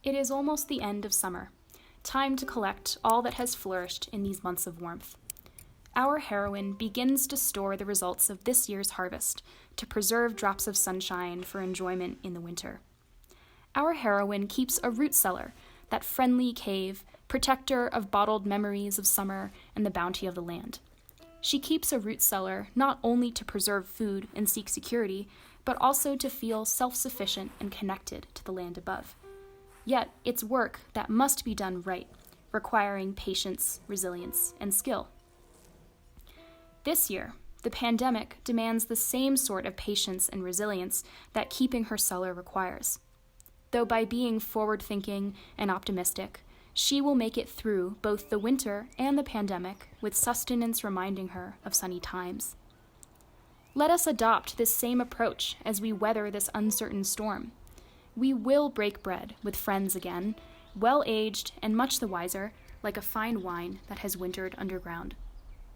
It is almost the end of summer, time to collect all that has flourished in these months of warmth. Our heroine begins to store the results of this year's harvest to preserve drops of sunshine for enjoyment in the winter. Our heroine keeps a root cellar, that friendly cave, protector of bottled memories of summer and the bounty of the land. She keeps a root cellar not only to preserve food and seek security, but also to feel self-sufficient and connected to the land above. Yet, it's work that must be done right, requiring patience, resilience, and skill. This year, the pandemic demands the same sort of patience and resilience that keeping her cellar requires. Though by being forward-thinking and optimistic, she will make it through both the winter and the pandemic with sustenance reminding her of sunny times. Let us adopt this same approach as we weather this uncertain storm. We will break bread with friends again, well-aged and much the wiser, like a fine wine that has wintered underground.